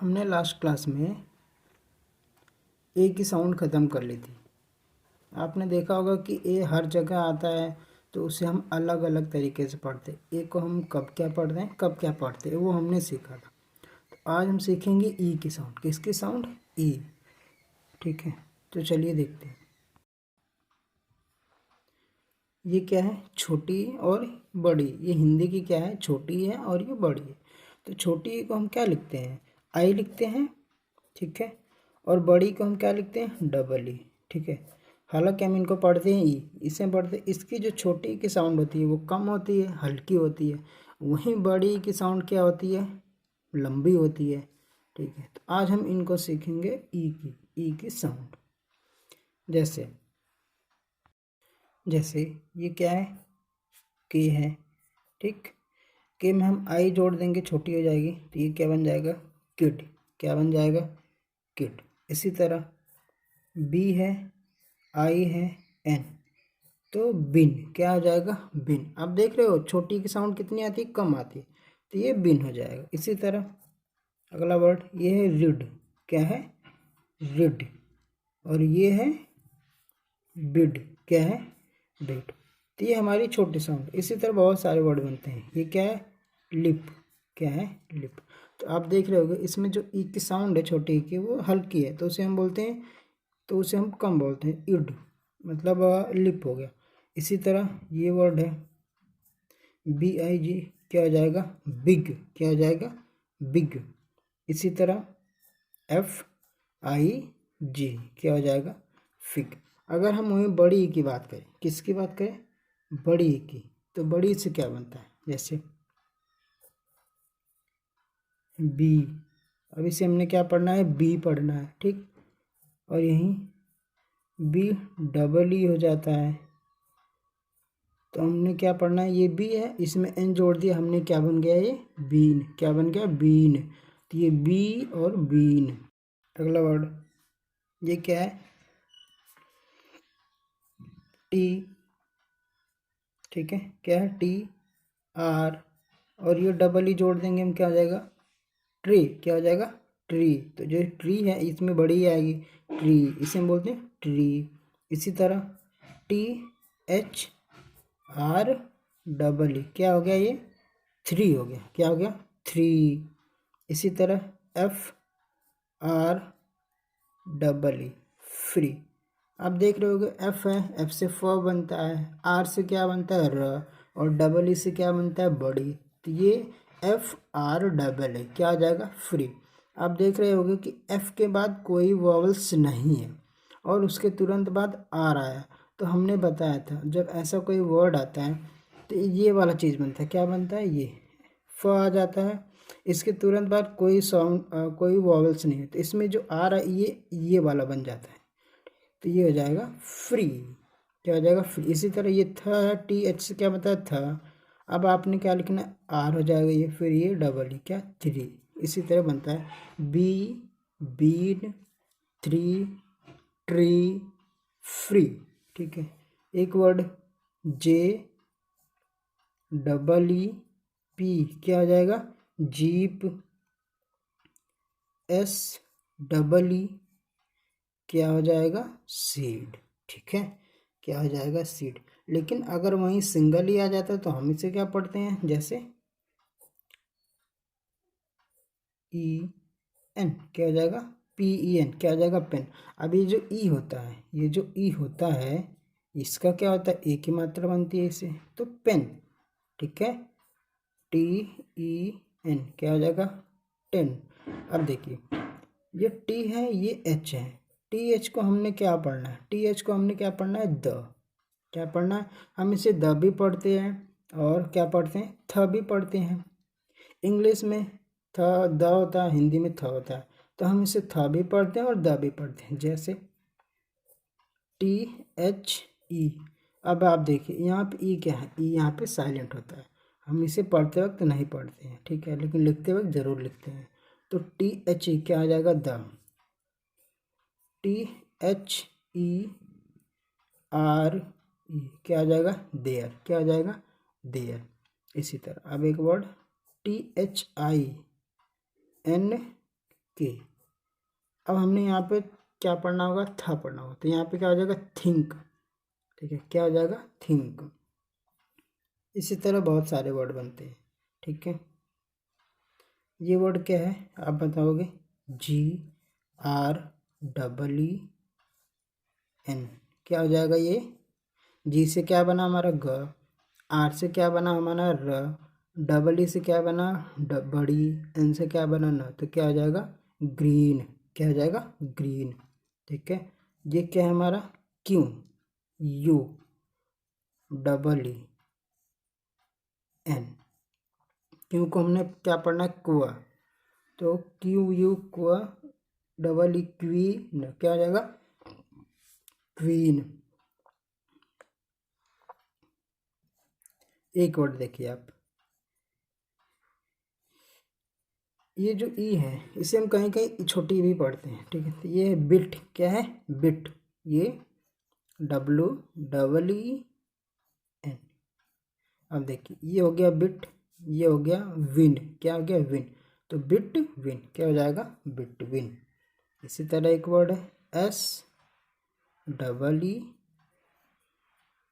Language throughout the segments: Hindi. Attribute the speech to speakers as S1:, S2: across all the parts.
S1: हमने लास्ट क्लास में ए की साउंड ख़त्म कर ली थी। आपने देखा होगा कि ए हर जगह आता है, तो उसे हम अलग अलग तरीके से पढ़ते हैं। ए को हम कब क्या पढ़ते हैं, कब क्या पढ़ते हैं, वो हमने सीखा था। तो आज हम सीखेंगे ई की साउंड। किसकी साउंड? ई। ठीक है, तो चलिए देखते हैं। ये क्या है? छोटी और बड़ी। ये हिंदी की क्या है? छोटी है और ये बड़ी है। तो छोटी को हम क्या लिखते हैं? आई लिखते हैं। ठीक है, और बड़ी को हम क्या लिखते हैं? Double E. ठीक है, हालांकि हम इनको पढ़ते हैं ई, इसे पढ़ते हैं। इसकी जो छोटी की साउंड होती है वो कम होती है, हल्की होती है। वहीं बड़ी की साउंड क्या होती है? लंबी होती है। ठीक है, तो आज हम इनको सीखेंगे ई की साउंड। जैसे जैसे ये क्या है? के है। ठीक, के में हम आई जोड़ देंगे, छोटी हो जाएगी, तो ये क्या बन जाएगा? किड। क्या बन जाएगा? किड। इसी तरह बी है, आई है, एन, तो बिन। क्या हो जाएगा? बिन। आप देख रहे हो छोटी की साउंड कितनी आती है? कम आती है, तो ये बिन हो जाएगा। इसी तरह अगला वर्ड ये है रिड। क्या है? रिड। और ये है बिड। क्या है? बिड। तो ये हमारी छोटी साउंड। इसी तरह बहुत सारे वर्ड बनते हैं। ये क्या है? लिप। क्या है? लिप। तो आप देख रहे होगे इसमें जो ई की साउंड है छोटी की, वो हल्की है, तो उसे हम बोलते हैं, तो उसे हम कम बोलते हैं, इड। मतलब लिप हो गया। इसी तरह ये वर्ड है बी आई जी। क्या हो जाएगा? बिग। क्या हो जाएगा? बिग। इसी तरह एफ आई जी। क्या हो जाएगा? फिग। अगर हम वहीं बड़ी ई की बात करें, किसकी बात करें? बड़ी ई की, तो बड़ी ई से क्या बनता है? जैसे बी। अब इसे हमने क्या पढ़ना है? बी पढ़ना है। ठीक, और यहीं बी डबल ई हो जाता है, तो हमने क्या पढ़ना है? ये बी है, इसमें एन जोड़ दिया हमने, क्या बन गया? ये बीन। क्या बन गया? बीन। तो ये बी और बीन। अगला वर्ड ये क्या है? टी। ठीक है, क्या है? टी आर, और ये डबल ई जोड़ देंगे हम, क्या हो जाएगा? ट्री। क्या हो जाएगा? ट्री। तो जो ट्री है इसमें बड़ी ही आएगी, ट्री, इसे हम बोलते हैं ट्री। इसी तरह T H R double E, क्या हो गया? ये थ्री हो गया। क्या हो गया? थ्री। इसी तरह F R double E, free. आप देख रहे होगे एफ है, एफ से फ बनता है, आर से क्या बनता है? र, और डबल ई से क्या बनता है? बड़ी। तो ये एफ आर डबल ए क्या आ जाएगा? फ्री। आप देख रहे होगे कि एफ के बाद कोई वॉवल्स नहीं है और उसके तुरंत बाद आर आया, तो हमने बताया था जब ऐसा कोई वर्ड आता है तो ये वाला चीज़ बनता है। क्या बनता है? ये फ आ जाता है, इसके तुरंत बाद कोई साउंड कोई वॉवल्स नहीं है, तो इसमें जो आ रहा है ये वाला बन जाता है, तो ये हो जाएगा फ्री। क्या हो जाएगा? फ्री। इसी तरह ये थ है, टी एच से क्या बनता है? था। अब आपने क्या लिखना है? आर हो जाएगा ये, फिर ये डबल ई, क्या? थ्री। इसी तरह बनता है be, bean, three, tree, free. ठीक है, एक word J double E P, क्या हो जाएगा? जीप। एस डबल ई, क्या हो जाएगा? सीड। ठीक है, क्या हो जाएगा? सीड। लेकिन अगर वहीं सिंगल ही आ जाता है तो हम इसे क्या पढ़ते हैं? जैसे ई एन, क्या हो जाएगा? पी ई एन, क्या हो जाएगा? पेन। अब ये जो ई होता है, ये जो ई होता है, इसका क्या होता है? ए की मात्रा बनती है इसे, तो पेन। ठीक है, टी ई एन, क्या हो जाएगा? टेन। अब देखिए ये टी है, ये एच है, टी एच को हमने क्या पढ़ना है? टी एच को हमने क्या पढ़ना है? द। क्या पढ़ना है? हम इसे द भी पढ़ते हैं और क्या पढ़ते हैं? थ भी पढ़ते हैं। इंग्लिश में थ द होता है, हिंदी में थ होता है, तो हम इसे थ भी पढ़ते हैं और द भी पढ़ते हैं। जैसे टी एच ई। अब आप देखिए यहाँ पे ई क्या है? ई यहाँ पे साइलेंट होता है, हम इसे पढ़ते वक्त नहीं पढ़ते हैं, ठीक है, लेकिन लिखते वक्त ज़रूर लिखते हैं। तो टी एच ई क्या आ जाएगा? The. T H E R E, क्या आ जाएगा? देयर। क्या आ जाएगा? देयर। इसी तरह अब एक word T H I N K. अब हमने यहाँ पे क्या पढ़ना होगा, था पढ़ना होगा, तो यहाँ पे क्या हो जाएगा, थिंक। ठीक है, क्या हो जाएगा, थिंक। इसी तरह बहुत सारे वर्ड बनते हैं। ठीक है, ये वर्ड क्या है आप बताओगे, GREEN। क्या हो जाएगा ये, जी से क्या बना हमारा ग, आर से क्या बना हमारा र, डबल ई से क्या बना बड़ी, एन से क्या बना न, तो क्या हो जाएगा ग्रीन। क्या हो जाएगा, ग्रीन। ठीक है, ये क्या है हमारा, क्यों, यू डबल ई एन। क्यों को हमने क्या पढ़ना है, कुआ, तो क्यू यू कुआ डबल ई क्वीन, क्या हो जाएगा क्वीन। एक वर्ड देखिए आप, ये जो ई है इसे हम कहीं कहीं छोटी भी पढ़ते हैं। ठीक है, तो ये है बिट। क्या है, बिट, ये WEEN। अब देखिए ये हो गया बिट, ये हो गया विन। क्या हो गया, विन, तो बिट विन, क्या हो जाएगा, बिट विन। इसी तरह एक वर्ड है SEE,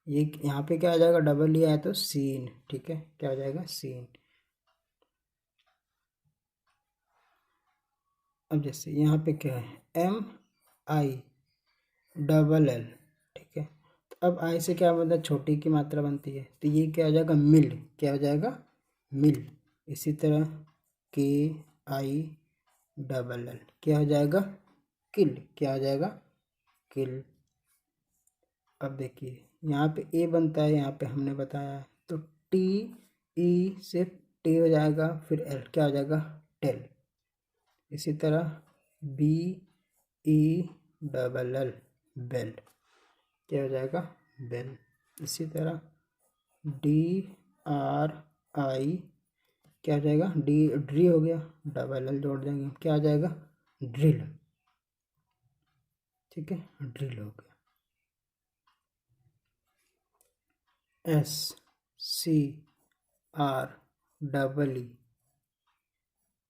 S1: ये यहाँ पे क्या आ जाएगा, डबल ई आया तो सीन। ठीक है, क्या हो जाएगा, सीन। अब जैसे यहाँ पे क्या है, MILL। ठीक है, तो अब आई से क्या बनता है, छोटी की मात्रा बनती है, तो ये क्या हो जाएगा, मिल। क्या हो जाएगा, मिल। इसी तरह KILL, क्या हो जाएगा, किल। क्या हो जाएगा, किल। अब देखिए यहाँ पे ए बनता है, यहाँ पे हमने बताया है, तो TE से टी हो जाएगा, फिर एल, क्या हो जाएगा, टेल। इसी तरह BELL, बेल, क्या हो जाएगा, बेल। इसी तरह DRI, क्या हो जाएगा, ड्री हो गया, डबल एल जोड़ देंगे, क्या हो जाएगा, ड्रिल। ठीक है, ड्रिल हो गया। SCREE,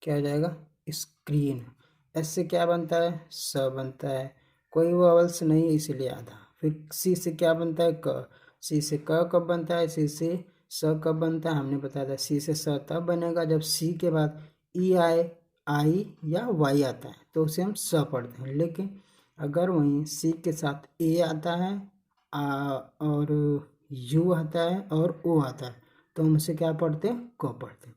S1: क्या हो जाएगा, स्क्रीन। एस से क्या बनता है, स बनता है, कोई वोवेल्स नहीं है इसीलिए आधा। फिर सी से क्या बनता है, क, सी से क कब बनता है, सी से स कब बनता है, हमने बताया था सी से स तब बनेगा जब सी के बाद ई आए, आई या वाई आता है, तो उसे हम स पढ़ते हैं। लेकिन अगर वहीं सी के साथ ए आता है और यू आता है और ओ आता है, तो हम उसे क्या पढ़ते हैं, क पढ़ते हैं।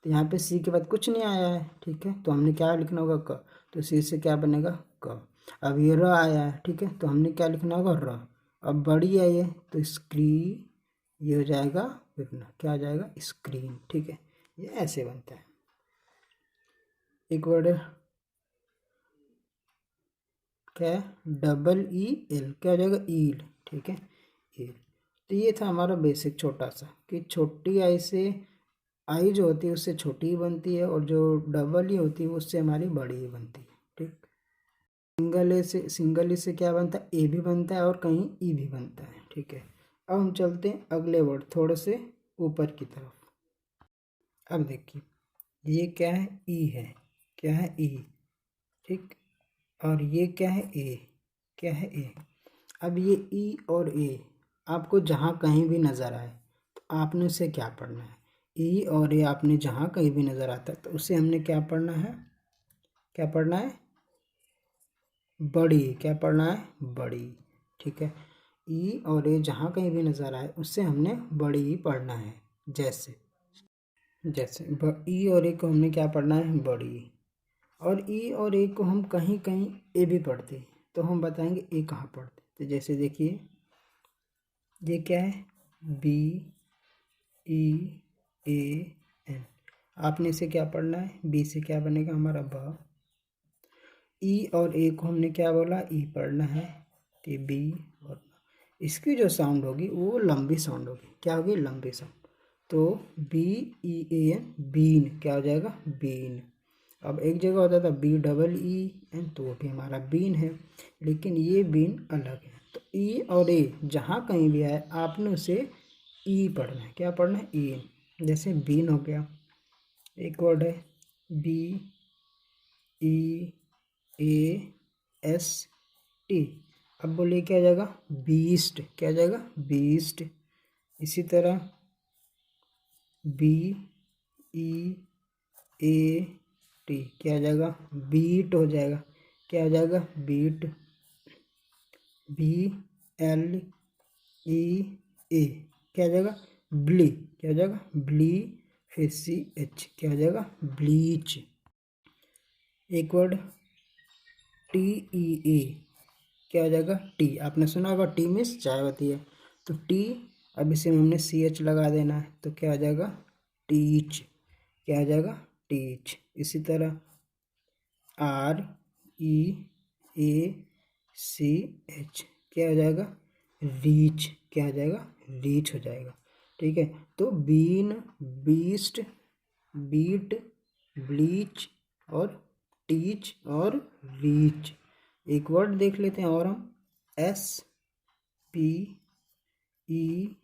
S1: तो यहाँ पे सी के बाद कुछ नहीं आया है, ठीक है, तो हमने क्या लिखना होगा, क, तो सी से क्या बनेगा, क। अब ये र आया है, ठीक है, तो हमने क्या लिखना होगा, र। अब बड़ी है ये, तो स्क्री, ये हो जाएगा विपना, क्या हो जाएगा, स्क्रीन। ठीक है, ये ऐसे बनता है। एक वर्ड है क्या है, EEL, क्या हो जाएगा, ईल। ठीक है, ईल। तो ये था हमारा बेसिक छोटा सा, कि छोटी आई से आई जो होती है उससे छोटी ही बनती है, और जो डबल ई होती है उससे हमारी बड़ी ही बनती है। ठीक, सिंगल ए से क्या बनता है, ए भी बनता है और कहीं ई भी बनता है। ठीक है, अब हम चलते हैं अगले वर्ड थोड़े से ऊपर की तरफ। अब देखिए ये क्या है, ई है, क्या है, ई। ठीक, और ये क्या है, ए, क्या है, ए। अब ये ई और ए आपको जहाँ कहीं भी नज़र आए तो आपने उसे क्या पढ़ना है, ई और ए आपने जहाँ कहीं भी नज़र आता है तो उसे हमने क्या पढ़ना है, क्या पढ़ना है, बड़ी। क्या पढ़ना है, बड़ी। ठीक है, ई और ए जहाँ कहीं भी नज़र आए उससे हमने बड़ी ही पढ़ना है। जैसे जैसे ई और ए को हमने क्या पढ़ना है, बड़ी। और ई और ए को हम कहीं कहीं ए भी पढ़ते हैं, तो हम बताएंगे ए कहाँ पढ़ते। तो जैसे देखिए ये क्या है, BEAN, आपने इसे क्या पढ़ना है, बी से क्या बनेगा हमारा ब। ई और ए को हमने क्या बोला, ई पढ़ना है, कि बी। और इसकी जो साउंड होगी वो लंबी साउंड होगी, क्या होगी, लंबी साउंड। तो BEAN, बीन, क्या हो जाएगा, बीन। अब एक जगह होता था BEEN, तो वो भी हमारा बीन है, लेकिन ये बीन अलग है। तो ई और ए जहाँ कहीं भी आए आपने उसे ई पढ़ना है, क्या पढ़ना है, ई। जैसे बीन हो गया। एक वर्ड है ई ए एस टी। अब बोलिए क्या हो जाएगा, बीस्ट। क्या हो जाएगा, बीस्ट। इसी तरह बी ई ए टी क्या हो जाएगा, बीट हो जाएगा। क्या हो जाएगा, बीट। बी एल ई ए क्या हो जाएगा, ब्ली। क्या हो जाएगा, ब्ली। फिर सी एच क्या हो जाएगा, ब्लीच। एक वर्ड टी ई ए क्या हो जाएगा, टी। आपने सुना होगा टी मीन्स चाय होती है, तो टी। अब इसे हमने सी एच लगा देना है, तो क्या हो जाएगा, टीच। क्या हो जाएगा, टीच। इसी तरह are E A C H क्या हो जाएगा, रीच। क्या हो जाएगा, रीच हो जाएगा। ठीक है, तो बीन, बीस्ट, बीट, ब्लीच और टीच और रीच। एक वर्ड देख लेते हैं और हम, एस पी ई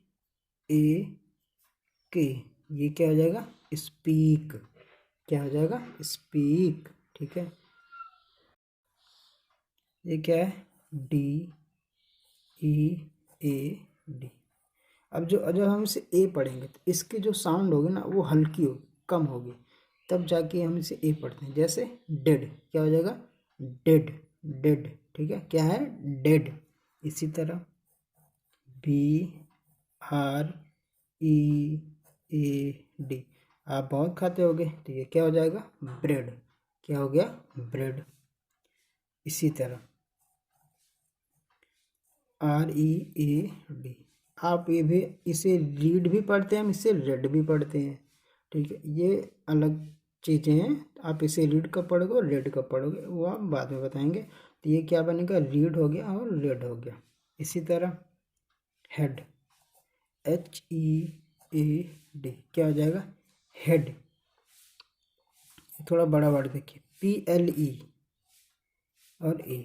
S1: ए के ये क्या हो जाएगा, स्पीक। क्या हो जाएगा, स्पीक। ठीक है, ये क्या है, डी ई ए डी। अब जब हम इसे ए पढ़ेंगे तो इसकी जो साउंड होगी ना वो हल्की होगी, कम होगी, तब जाके हम इसे ए पढ़ते हैं। जैसे डेड क्या हो जाएगा, डेड, डेड। ठीक है, क्या है, डेड। इसी तरह B R E A D, आप बहुत खाते होगे तो ये क्या हो जाएगा, ब्रेड। क्या हो गया, ब्रेड। इसी तरह आर ई ए डी, आप ये भी इसे रीड भी पढ़ते हैं, हम इसे रेड भी पढ़ते हैं। ठीक है, ये अलग चीज़ें हैं। आप इसे रीड कब पढ़ोगे और रेड कब पढ़ोगे वो हम बाद में बताएंगे। तो ये क्या बनेगा, रीड हो गया और रेड हो गया। इसी तरह head, H E A D क्या हो जाएगा, हेड। थोड़ा बड़ा वर्ड देखिए, पी एल ई और ए,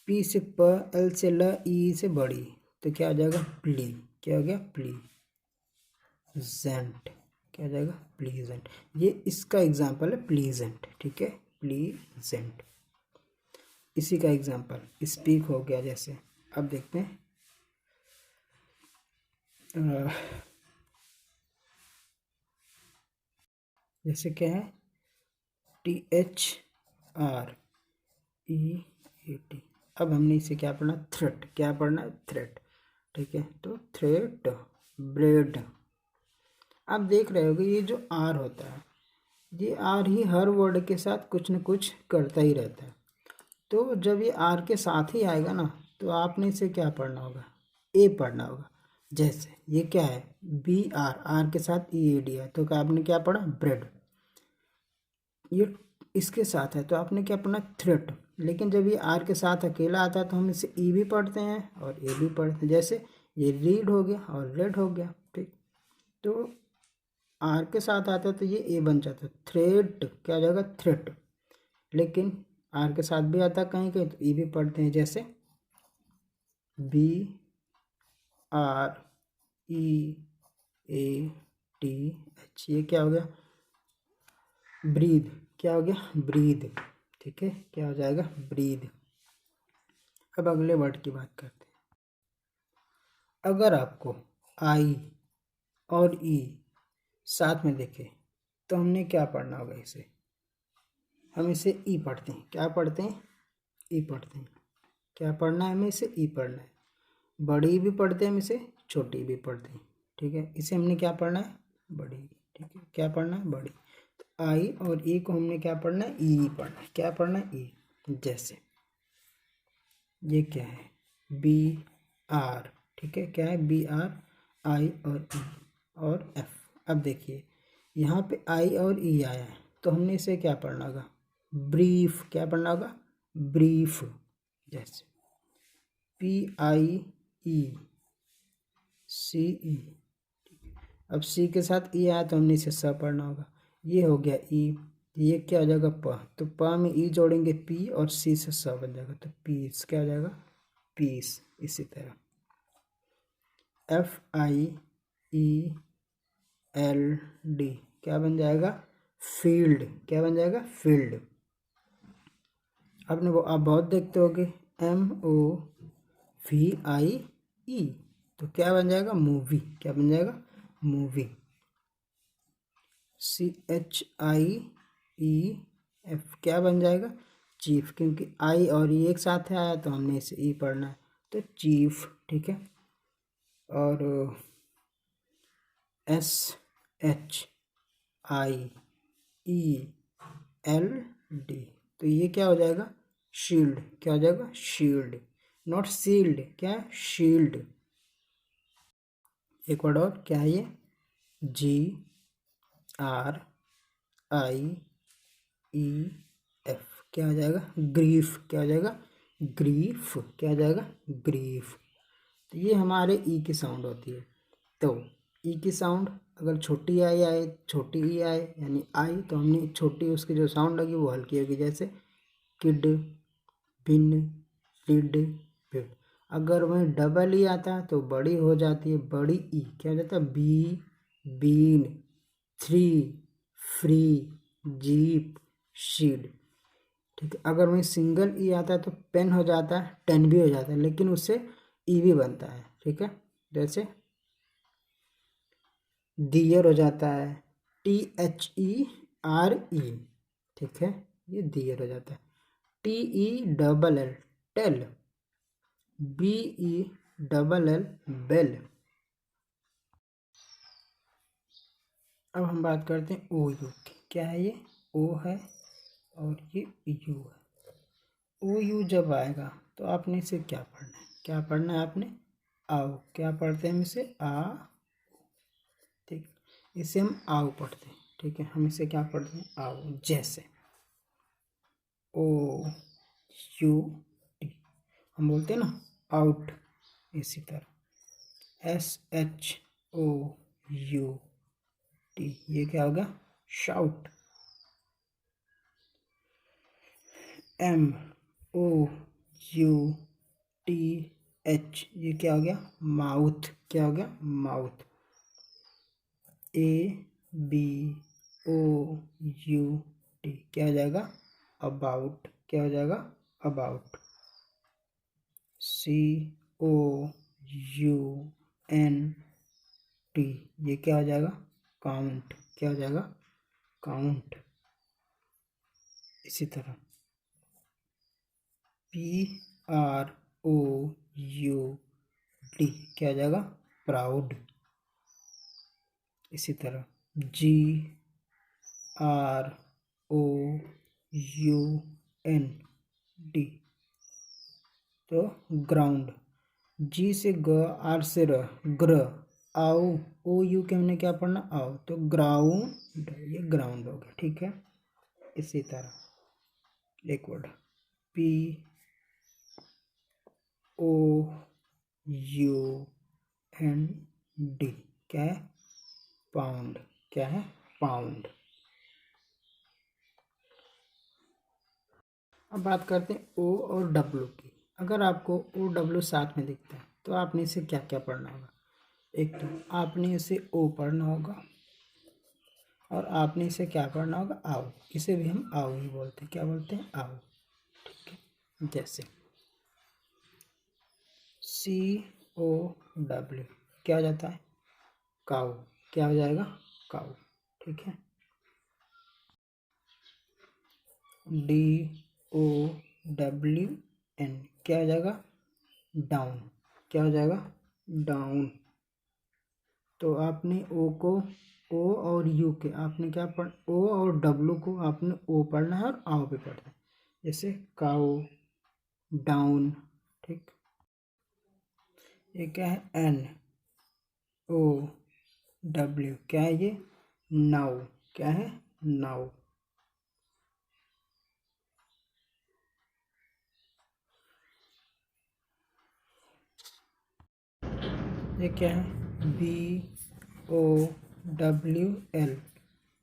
S1: पी से प, एल से ल, ई से बड़ी, तो क्या हो जाएगा, प्ली। क्या हो गया, प्ली जेंट। क्या हो जाएगा, प्लीजेंट। ये इसका एग्जाम्पल है, प्लीजेंट। ठीक है, प्लीजेंट। इसी का एग्जाम्पल स्पीक हो गया। जैसे अब देखते हैं जैसे क्या है, T H R E A T. अब हमने इसे क्या पढ़ना, थ्रेट। क्या पढ़ना, थ्रेट। ठीक है, तो थ्रेट, ब्रेड। आप देख रहे होगे ये जो आर होता है, ये आर ही हर वर्ड के साथ कुछ न कुछ करता ही रहता है। तो जब ये आर के साथ ही आएगा ना, तो आपने इसे क्या पढ़ना होगा, ए पढ़ना होगा। जैसे ये क्या है, बी आर, आर के साथ ई ए डी है, तो क्या आपने क्या पढ़ा, ब्रेड। ये इसके साथ है तो आपने क्या पढ़ना, थ्रेट। लेकिन जब ये आर के साथ अकेला आता है तो हम इसे ई भी पढ़ते हैं और ए भी पढ़ते हैं। जैसे ये रीड हो गया और रेड हो गया। ठीक, तो आर के साथ आता है तो ये ए बन जाता है, थ्रेट। क्या हो जाएगा, थ्रेट। लेकिन आर के साथ भी आता है कहीं कहीं, तो ई भी पढ़ते हैं। जैसे B R E A T H, ये क्या हो गया, ब्रीद। क्या हो गया, ब्रीद। ठीक है, क्या हो जाएगा, ब्रीद। अब अगले वर्ड की बात करते हैं। अगर आपको आई और ई साथ में देखे तो हमने क्या पढ़ना होगा, इसे हम इसे ई पढ़ते हैं। क्या पढ़ते हैं, ई पढ़ते हैं। क्या पढ़ना है, हमें इसे ई पढ़ना है। बड़ी भी पढ़ते हैं हम इसे, छोटी भी पढ़ते हैं। ठीक है, इसे हमने क्या पढ़ना है, बड़ी। ठीक है, क्या पढ़ना है, बड़ी। तो आई और ई को हमने क्या पढ़ना है, ई पढ़ना है। क्या पढ़ना है, ई। जैसे ये क्या है, बी आर। ठीक है, क्या है, बी आर, आई और ई और एफ। अब देखिए यहाँ पे आई और ई आया है, तो हमने इसे क्या पढ़ना होगा, ब्रीफ। क्या पढ़ना होगा, ब्रीफ। जैसे पी आई ई सी ई। अब सी के साथ ई आया तो हमने इसे स पढ़ना होगा। ये हो गया ई, ये क्या हो जाएगा, प। तो प में ई जोड़ेंगे पी और सी से स बन जाएगा, तो पीस। क्या हो जाएगा, पीस। इसी तरह F I E L D क्या बन जाएगा, फील्ड। क्या बन जाएगा, फील्ड। आपने वो आप बहुत देखते होगे, MOVIE, तो क्या बन जाएगा, मूवी। क्या बन जाएगा, मूवी। CHIEF क्या बन जाएगा, चीफ, क्योंकि आई और ई एक साथ आया तो हमने इसे ई पढ़ना है, तो चीफ। ठीक है। और SHIELD, तो ये क्या हो जाएगा, शील्ड। क्या हो जाएगा, शील्ड, नॉट सील्ड, क्या है, शील्ड। एक वर्ड और, क्या है ये, GRIEF, क्या हो जाएगा, ग्रीफ। क्या हो जाएगा, ग्रीफ। क्या हो जाएगा, ग्रीफ। तो ये हमारे ई की साउंड होती है। तो ई की साउंड अगर छोटी आई आए, छोटी ई आए यानी आई, तो हमने छोटी उसकी जो साउंड लगी वो हल्की होगी, जैसे किड, पिन, लिड, पिड। अगर वहीं डबल ई आता है तो बड़ी हो जाती है, बड़ी ई। क्या हो जाता है, bean, three, free, jeep, seed. ठीक है। अगर वहीं सिंगल ई आता है तो पेन हो जाता है, टेन भी हो जाता है, लेकिन उससे ई भी बनता है। ठीक है। जैसे दियर हो जाता है, THERE। ठीक है, ये दियर हो जाता है। TELL, tell. BELL, bell. अब हम बात करते हैं OU की। क्या है ये, O है और ये U है। OU जब आएगा तो आपने इसे क्या पढ़ना है, क्या पढ़ना है आपने, आओ। क्या पढ़ते हैं हम इसे, आ। ठीक, इसे हम आओ पढ़ते हैं। ठीक है, हम इसे क्या पढ़ते हैं, आओ। जैसे OUT हम बोलते हैं ना, आउट। इसी तरह SHOUT, ये क्या होगा, शाउट। MOUTH, ये क्या हो गया, माउथ। क्या हो गया, माउथ। ABOUT, क्या हो जाएगा, अबाउट। क्या हो जाएगा, अबाउट। COUNT, ये क्या हो जाएगा, काउंट। क्या हो जाएगा, काउंट। इसी तरह PROUD, क्या हो जाएगा, प्राउड। इसी तरह GROUND, तो ग्राउंड। जी से ग, आर से र, ग्र, आओ। OU के हमने क्या पढ़ना, आओ, तो ग्राउंड, ये ग्राउंड हो गया। ठीक है। इसी तरह एक वर्ड POUND, क्या है, पाउंड। क्या है, पाउंड। अब बात करते हैं O और W की। अगर आपको OW साथ में दिखता है तो आपने इसे क्या क्या पढ़ना होगा। एक तो आपने इसे O पढ़ना होगा, और आपने इसे क्या पढ़ना होगा, आओ। इसे भी हम आओ ही बोलते हैं। क्या बोलते हैं, आओ। ठीक है। जैसे COW, क्या हो जाता है, काऊ। क्या हो जाएगा, काऊ। ठीक है। DOWN, क्या हो जाएगा, डाउन। क्या हो जाएगा, डाउन। तो आपने ओ और यू के आपने क्या पढ़, ओ और डब्लू को आपने ओ पढ़ना है और आओ पे पढ़ना है। जैसे काऊ, डाउन। ठीक। ये क्या है, NOW, क्या है ये, नाउ। क्या है, नाउ। ये क्या है, BOWL,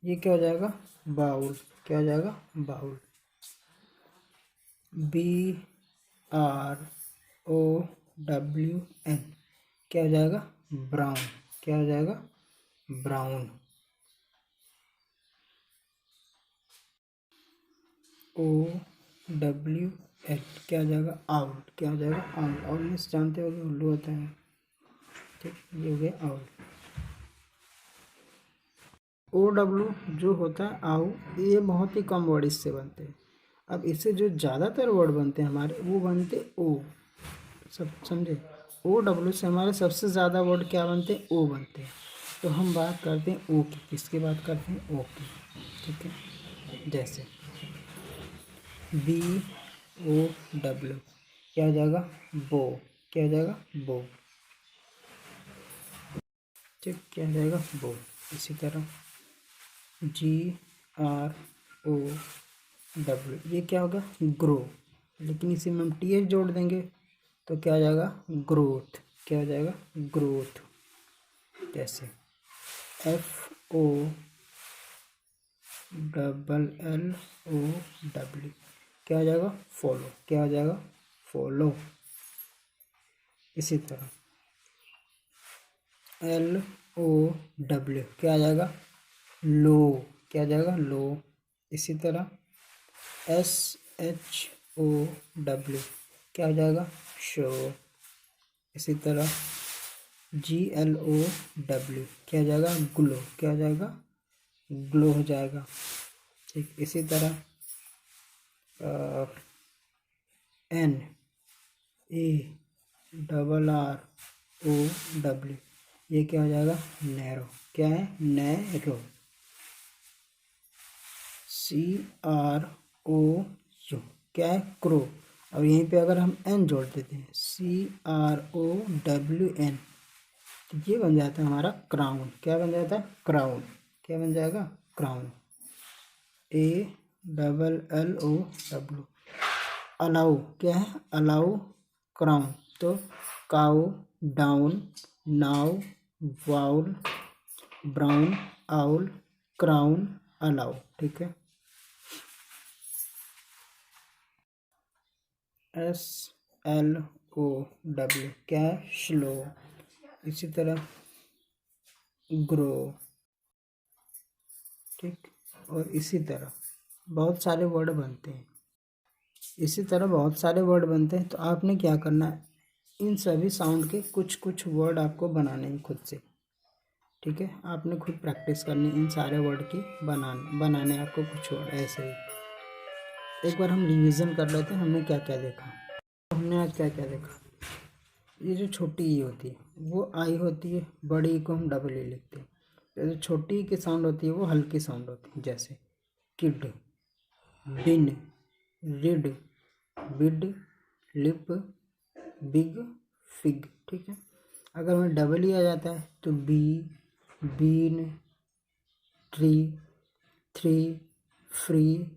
S1: ये क्या हो जाएगा, बाउल। क्या हो जाएगा, बाउल। BROWN, क्या हो जाएगा, ब्राउन। क्या हो जाएगा, ब्राउन। WL क्या हो जाएगा आउल, क्या हो जाएगा आउल। आउल में जानते हो कि उल्लू होता है, ठीक, ये हो गया आउल। OW जो होता है आउ, ये बहुत ही कम वर्ड इससे बनते हैं। अब इससे जो ज़्यादातर वर्ड बनते हैं हमारे वो बनते ओ, सब समझे। OW से हमारे सबसे ज़्यादा वर्ड क्या बनते हैं, ओ बनते हैं। तो हम बात करते हैं ओ की, किसकी बात करते हैं, ओ की, ठीक है। जैसे BOW क्या हो जाएगा, बो, क्या हो जाएगा, बो, ठीक, क्या हो जाएगा, बो। इसी तरह GROW ये क्या होगा, ग्रो, लेकिन इसी में हम TH जोड़ देंगे तो क्या हो जाएगा, ग्रोथ, क्या हो जाएगा, ग्रोथ। जैसे FOLLOW क्या हो जाएगा, फॉलो, क्या हो जाएगा, फॉलो। इसी तरह LOW क्या आ जाएगा, लो, क्या आ जाएगा, लो। इसी तरह SHOW क्या हो जाएगा, शो। इसी तरह GLOW क्या हो जाएगा, ग्लो, क्या हो जाएगा, ग्लो हो जाएगा, ठीक। इसी तरह NARROW ये क्या हो जाएगा, नैरो, क्या है, नैरो। CROU क्या है, क्रो। अब यहीं पे अगर हम N जोड़ देते हैं, CROWN तो ये बन जाता है हमारा क्राउन, क्या बन जाता है, क्राउन, क्या बन जाएगा, क्राउन। ALLOW अलाउ क्या है, अलाउ, क्राउन। तो cow, down, now, vowel, brown, owl, crown, allow, ठीक है। SLOW क्या है, स्लो। इसी तरह ग्रो, ठीक। और इसी तरह बहुत सारे वर्ड बनते हैं, इसी तरह बहुत सारे वर्ड बनते हैं। तो आपने क्या करना है, इन सभी साउंड के कुछ कुछ वर्ड आपको बनाने हैं खुद से, ठीक है। आपने खुद प्रैक्टिस करनी इन सारे वर्ड की, बनाने आपको कुछ वर्ड ऐसे ही। एक बार हम रिवीजन कर लेते हैं, हमने क्या क्या देखा। हमने आज क्या क्या देखा, ये जो छोटी ई होती है वो आई होती है, बड़ी ई को हम डबल ई लिखते हैं। तो जो छोटी ई की साउंड होती है वो हल्की साउंड होती है, जैसे kid, bin, rid, bid, lip, big, fig, ठीक है। अगर हमें डबल ई आ जाता है तो be, bean, tree, three, free,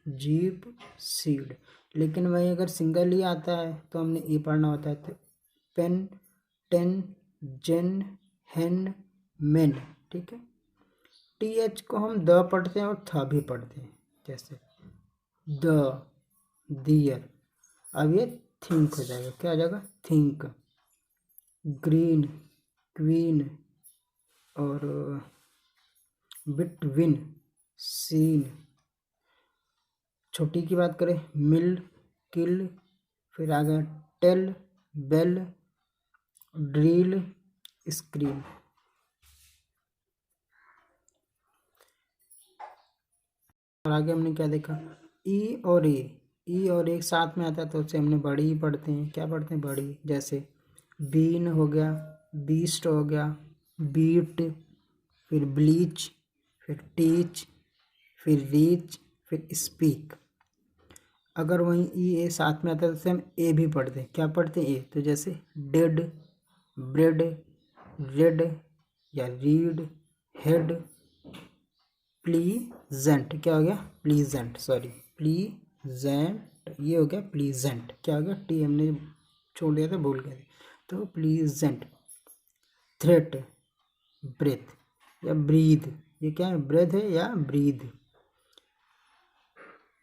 S1: jeep, seed. लेकिन वही अगर सिंगल ही आता है तो हमने ई पढ़ना होता है। तो पेन, टेन, जेन, हेन, मेन, ठीक है। TH को हम द पढ़ते हैं और था भी पढ़ते हैं, जैसे द, दियर। अब ये थिंक हो जाएगा, क्या हो जाएगा, थिंक। ग्रीन, क्वीन, और बिटवीन, सीन। छोटी की बात करें, मिल, किल, फिर आ गया टेल, बेल, ड्रिल, स्क्रीन। और आगे हमने क्या देखा, ई और ए, ई और एक साथ में आता है तो उसे हमने बड़ी ही पढ़ते हैं, क्या पढ़ते हैं, बड़ी। जैसे बीन हो गया, बीस्ट हो गया, बीट, फिर ब्लीच, फिर टीच, फिर रीच, फिर स्पीक। अगर वहीं ई ए साथ में आता है तो उसे हम ए भी पढ़ते हैं, क्या पढ़ते हैं, ए। तो जैसे डेड, ब्रेड, रेड, या रीड, हेड, प्लीजेंट, क्या हो गया, प्लीजेंट, सॉरी, प्लीजेंट, ये हो गया प्लीजेंट, क्या हो गया, टी हमने छोड़ दिया था, भूल गए थे। तो प्लीजेंट। थ्रेट, ब्रेथ या ब्रीद, ये क्या है, ब्रेथ है या ब्रीद।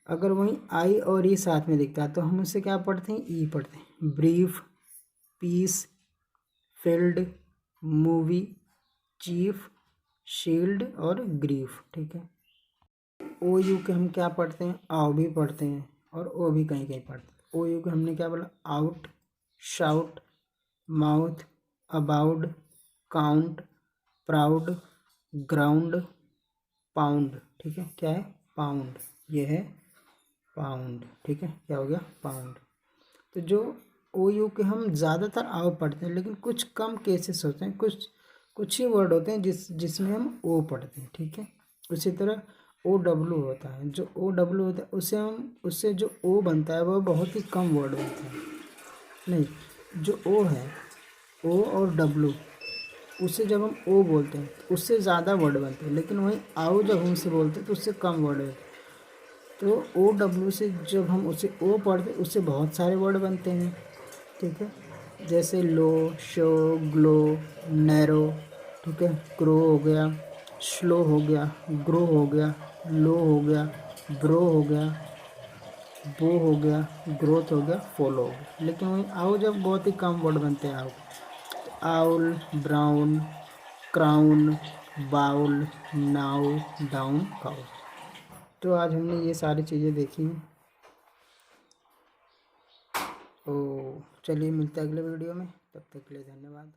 S1: अगर वहीं आई और ई साथ में दिखता है तो हम उसे क्या पढ़ते हैं, ई पढ़ते हैं। Brief, piece, field, movie, chief, shield और ग्रीफ, ठीक है। ओ यू के हम क्या पढ़ते हैं, आओ भी पढ़ते हैं। और ओ भी कहीं कहीं पढ़ते हैं। ओ यू को हमने क्या बोला, out, shout, mouth, about, count, proud, ground, pound. ठीक है, क्या है, पाउंड, ये है पाउंड। ठीक है, क्या हो गया, पाउंड। तो जो ओ यू के हम ज़्यादातर आओ पढ़ते हैं, लेकिन कुछ कम केसेस होते हैं, कुछ ही वर्ड होते हैं जिसमें हम ओ पढ़ते हैं। ठीक है, उसी तरह ओ डब्लू होता है, जो ओ डब्लू होता है उससे जो ओ बनता है वह बहुत ही कम वर्ड बनता है। नहीं, जो ओ है, ओ और डब्लू, उससे जब हम ओ बोलते हैं तो उससे ज़्यादा वर्ड बनते हैं, लेकिन वहीं आओ जब हम उसे बोलते हैं तो उससे कम वर्ड बनते हैं। तो ओ डब्लू से जब हम उसे ओ पढ़ते हैं उससे बहुत सारे वर्ड बनते हैं। ठीक है, जैसे लो, शो, ग्लो, नैरो। ठीक है, ग्रो हो गया, स्लो हो गया, ग्रो हो गया, लो हो गया, ब्रो हो गया, बो हो गया, ग्रोथ हो गया, फॉलो हो गया। लेकिन वहीं आओ जब बहुत ही कम वर्ड बनते हैं आओ, तो owl, brown, crown, bowl, now, down, cow. तो आज हमने ये सारी चीज़ें देखी हैं। तो चलिए मिलते हैं अगले वीडियो में, तब तक के लिए धन्यवाद।